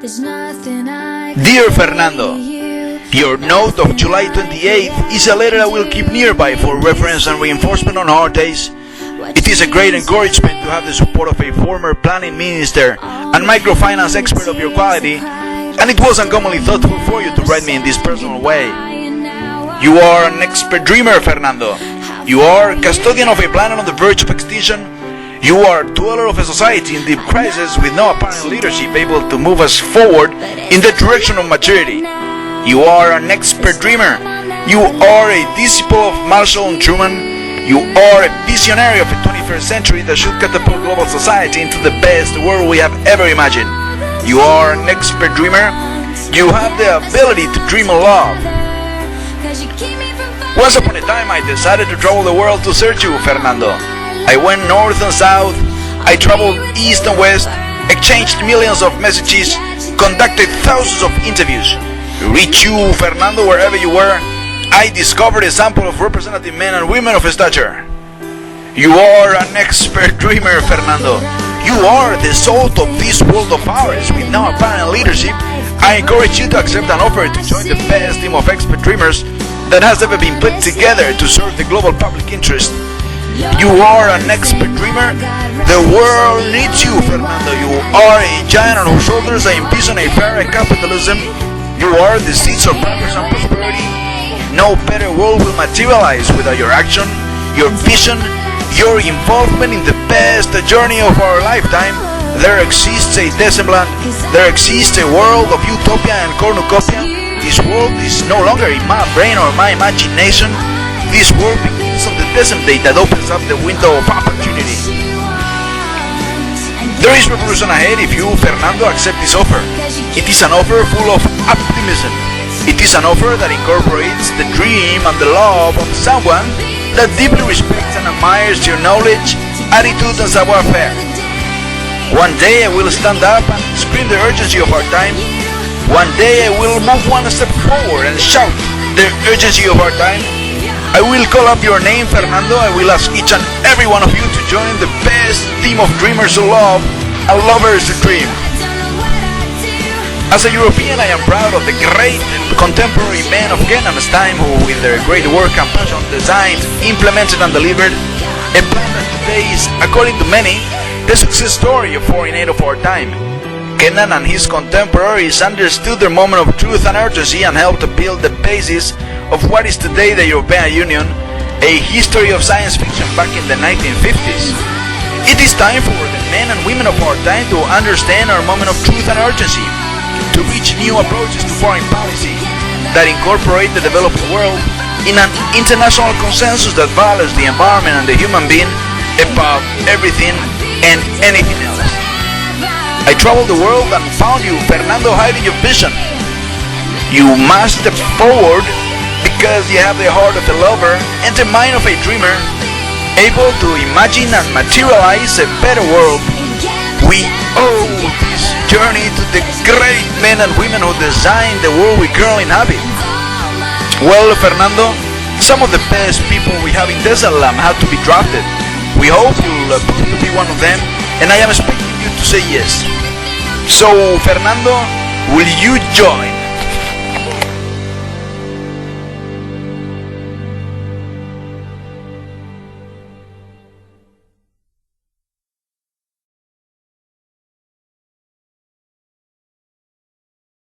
Dear Fernando, your note of July 28th is a letter I will keep nearby for reference and reinforcement on hard days. It is a great encouragement to have the support of a former planning minister and microfinance expert of your quality, and it was uncommonly thoughtful for you to write me in this personal way. You are an expert dreamer, Fernando. You are custodian of a planet on the verge of extinction. You are dweller of a society in deep crisis with no apparent leadership able to move us forward in the direction of maturity. You are an expert dreamer. You are a disciple of Marshall and Truman. You are a visionary of the 21st century that should catapult global society into the best world we have ever imagined. You are an expert dreamer. You have the ability to dream of love. Once upon a time I decided to travel the world to search you, Fernando. I went north and south, I traveled east and west, exchanged millions of messages, conducted thousands of interviews. To reach you, Fernando, wherever you were, I discovered a sample of representative men and women of stature. You are an expert dreamer, Fernando. You are the salt of this world of ours with no apparent leadership. I encourage you to accept an offer to join the best team of expert dreamers that has ever been put together to serve the global public interest. You are an expert dreamer. The world needs you, Fernando. You are a giant on whose shoulders I envision a fairer capitalism. You are the seeds of progress and prosperity. No better world will materialize without your action, your vision, your involvement in the best journey of our lifetime. There exists a Decemblant. There exists a world of utopia and cornucopia. This world is no longer in my brain or my imagination. This world begins on the December date that opens up the window of opportunity. There is revolution ahead if you, Fernando, accept this offer. It is an offer full of optimism. It is an offer that incorporates the dream and the love of someone that deeply respects and admires your knowledge, attitude, and savoir-faire. One day I will stand up and scream the urgency of our time. One day I will move one step forward and shout the urgency of our time. I will call up your name, Fernando. I will ask each and every one of you to join the best team of dreamers who love and lovers who dream. As a European, I am proud of the great contemporary men of Kenan's time who, with their great work and passion, designed, implemented and delivered a plan that today is, according to many, the success story of foreign aid of our time. Kenan and his contemporaries understood their moment of truth and urgency and helped to build the basis of what is today the European Union, a history of science fiction back in the 1950s. It is time for the men and women of our time to understand our moment of truth and urgency, to reach new approaches to foreign policy that incorporate the developing world in an international consensus that values the environment and the human being above everything and anything else. I traveled the world and found you, Fernando, hiding your vision. You must step forward because you have the heart of a lover and the mind of a dreamer, able to imagine and materialize a better world. We owe this journey to the great men and women who designed the world we currently inhabit. Well, Fernando, some of the best people we have in Desalam had to be drafted. We hope you'll prove to be one of them, and I am expecting you to say yes. So, Fernando, will you join